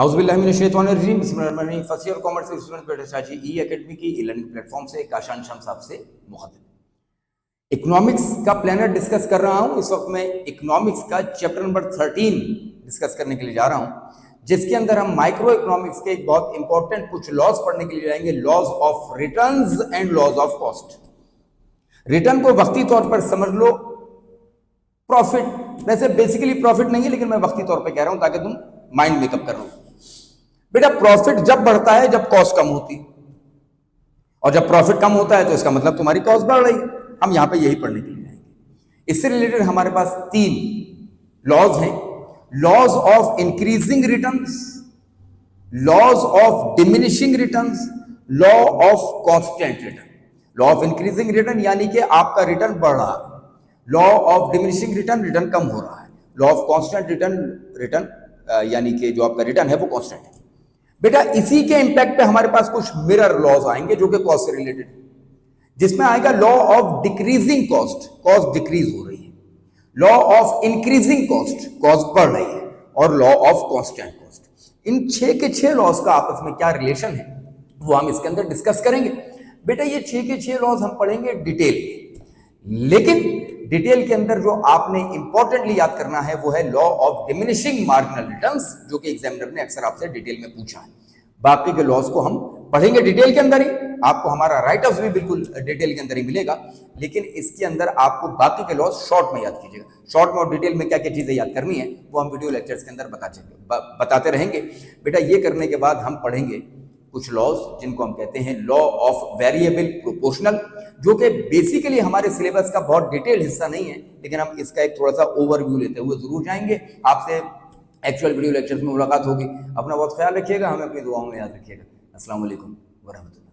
आउज़ुबिल्लाहिमिनश्शैतानिर्रजीम बिस्मिल्लाहिर्रहमानिर्रहीम। First year commerce student पेडासाजी ई academy की e learning platform से काशान शम्स साहब से मुक़द्दम। इकोनॉमिक्स का प्लानर डिस्कस कर रहा हूं। इस वक्त मैं इकोनॉमिक्स का चैप्टर नंबर 13 डिस्कस करने के लिए जा रहा हूं, जिसके अंदर हम माइक्रो इकोनॉमिक्स के एक बहुत इंपॉर्टेंट कुछ लॉज पढ़ने के लिए जाएंगे। Laws of returns and laws of cost. Return को वक्ती तौर पर समझ लो, प्रॉफिट वैसे बेसिकली प्रॉफिट नहीं है, लेकिन मैं वक्ती तौर पर कह रहा हूं ताकि तुम माइंड मेकअप कर लो। बेटा प्रॉफिट जब बढ़ता है जब कॉस्ट कम होती, और जब प्रॉफिट कम होता है तो इसका मतलब तुम्हारी कॉस्ट बढ़ रही है। हम यहां पे यही पढ़ने के लिए जाएंगे। इससे रिलेटेड हमारे पास 3 लॉज हैं। Laws of increasing returns, laws of diminishing returns, law of constant return. Law of increasing return यानी कि आपका रिटर्न बढ़ रहा है, law of diminishing return, return कम हो रहा है, law of constant return, return यानी कि जो आपका रिटर्न है वो कांस्टेंट है। बेटा इसी के इंपैक्ट पे हमारे पास कुछ मिरर लॉज आएंगे जो कि कॉस्ट से रिलेटेड है, जिसमें आएगा law of decreasing cost, cost decrease हो रही है, law of increasing cost, cost बढ़ रही है, और लॉ ऑफ कांस्टेंट कॉस्ट। इन 6 के 6 लॉज का आपस में क्या रिलेशन है वो हम इसके अंदर डिस्कस करेंगे। बेटा ये 6 के 6 लॉज हम पढ़ेंगे डिटेल में, लेकिन डिटेल के अंदर जो आपने इंपॉर्टेंटली याद करना है वो है law of diminishing marginal returns, जो कि एग्जामिनर ने अक्सर आपसे डिटेल में पूछा है। बाकी के लॉज को हम पढ़ेंगे डिटेल के अंदर ही। आपको हमारा राइट ऑफ भी बिल्कुल डिटेल के अंदर ही मिलेगा, लेकिन इसके अंदर आपको बाकी के लॉज शॉर्ट में याद कीजिएगा। शॉर्ट में और डिटेल में क्या क्या चीजें याद करनी है वो हम वीडियो लेक्चर्स के अंदर बताते रहेंगे। बेटा ये करने के बाद हम पढ़ेंगे कुछ लॉज जिनको हम कहते हैं लॉ ऑफ वेरिएबल प्रोपोर्शनल, जो कि बेसिकली हमारे सिलेबस का बहुत डिटेल हिस्सा नहीं है, लेकिन हम इसका एक थोड़ा सा ओवरव्यू लेते हुए जरूर जाएंगे। आपसे एक्चुअल वीडियो लेक्चर्स में मुलाकात होगी। अपना बहुत ख्याल रखिएगा, हमें अपनी दुआओं में याद रखिएगा। अस्सलाम वालेकुम व रहमतुल्लाह।